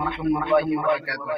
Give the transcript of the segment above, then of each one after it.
ورحمۃ اللہ وبرکاتہ۔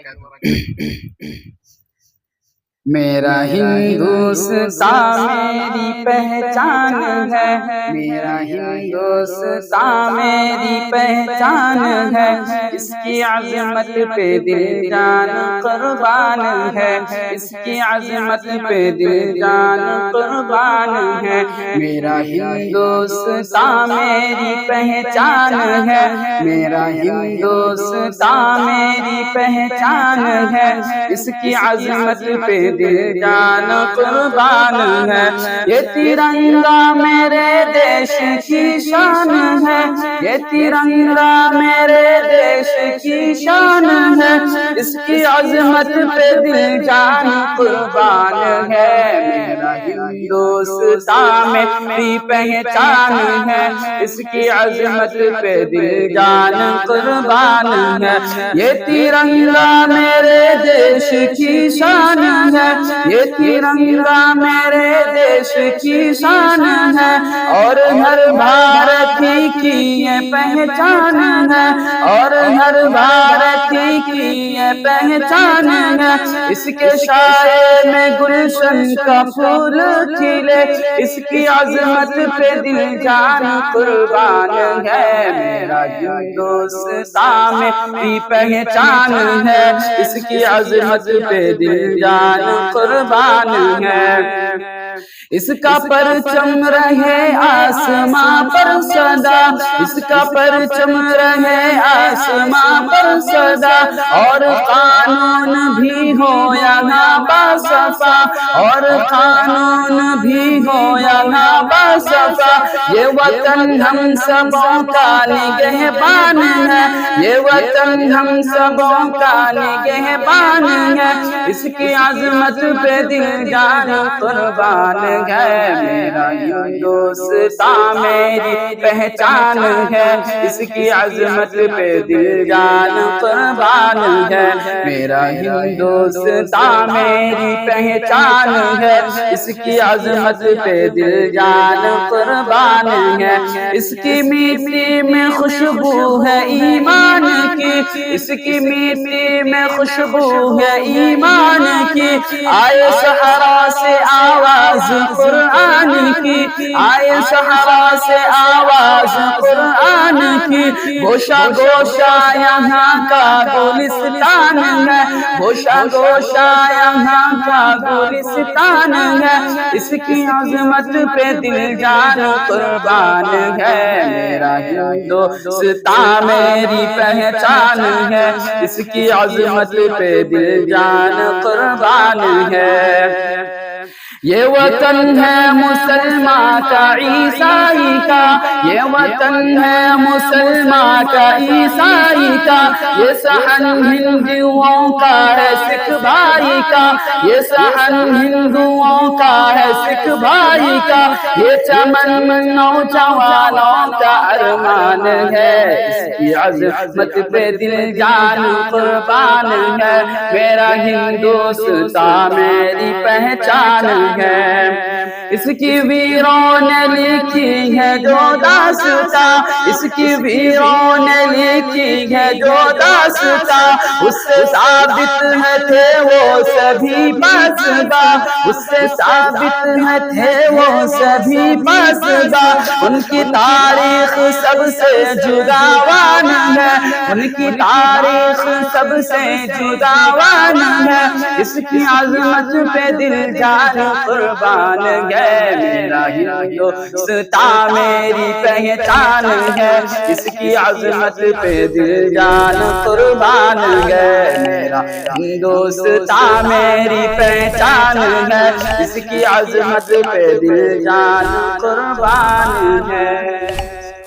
میرا ہندوستان میری پہچان ہے، میرا ہندوستان میری پہچان ہے، اس کی عظمت پہ دل جان قربان ہے، اس کی عظمت پہ دل جان قربان ہے۔ میرا ہندوستان میری پہچان ہے، میرا ہندوستان میری پہچان ہے، اس کی عظمت پہ دل جان قربان ہے۔ یہ ترنگا میرے دیش کی شان ہے، یہ ترنگا میرے دیش کی شان ہے، اس کی عظمت پہ دل جان قربان ہے۔ میرا ہندوستان میری پہچان ہے، اس کی عظمت پہ دل جان قربان ہے۔ یہ ترنگا میرے دیش کی شان ہے، یہ ترنگا میرے دیش کی شان ہے، اور ہر بھارتی کی یہ پہچان ہے، اور ہر بھارتی کی یہ پہچان ہے۔ اس کے سائے میں گلشن کا پھول کھلے، اس کی عظمت پہ دل جان قربان ہے۔ میرا ہندوستان میری پہچان ہے، اس کی عظمت پہ دل جان قربان ہے۔ اس کا پرچم رہے آسماں پر سدا، اس کا پرچم رہے آسماں پر سدا، اور قانون بھی ہو یہاں باصفا، اور قانون بھی ہو یہاں باصفا۔ یہ وطن ہم سبوں کا نگہبان ہے، یہ وطن ہم سبوں کا نگہبان ہے، اس کی عظمت پہ دل جان قربان ہے۔ میرا ہندوستان میری پہچان ہے، اس کی عظمت پہ دل جان قربان ہے۔ میرا ہندوستان میری پہچان ہے، اس کی عظمت پہ دل جان قربان ہے۔ اس کی مٹی میں خوشبو ہے ایمان کی، اس کی مٹی میں خوشبو ہے ایمان کی، آئے صحرا سے آواز قرآن کی، آئے صحرا سے آواز قرآن کی۔ گوشہ گوشہ یہاں کا گلستان ہے، گوشہ گوشہ یہاں کا گلستان ہے، اس کی عظمت پہ دل جان قربان ہے۔ میرا ہندوستان میری پہچان ہے، اس کی عظمت پہ دل جان قربان ہے۔ یہ وطن ہے مسلمان کا عیسائی کا، یہ وطن ہے مسلمان کا عیسائی کا، یہ صحن ہندوؤں کا ہے سکھ بھائی کا، یہ صحن ہندوؤں کا ہے سکھ بھائی کا، یہ چمن نوجوانوں کا ارمان ہے، اس کی عظمت پہ دل جان قربان ہے۔ میرا ہندوستان میری پہچان ہے، اس کی ویروں نے لکھی ہے جو داستاں، اس کی ویروں نے لکھی ہے جو داستاں، اس سے ثابت ہے تھے وہ سبھی پاسبا، اس سے ثابت ہے تھے وہ سبھی پاسبا۔ ان کی تاریخ سب سے جداوان ہے، ان کی تاریخ سب سے جداوان ہے، اس کی عظمت پہ دل جان قربان ہے۔ میرا ہندوستان میری پہچان ہے، اس کی عظمت پہ دل جان قربان ہے۔ میرا ہندوستان میری پہچان ہے، اس کی عظمت پہ دل جان قربان ہے۔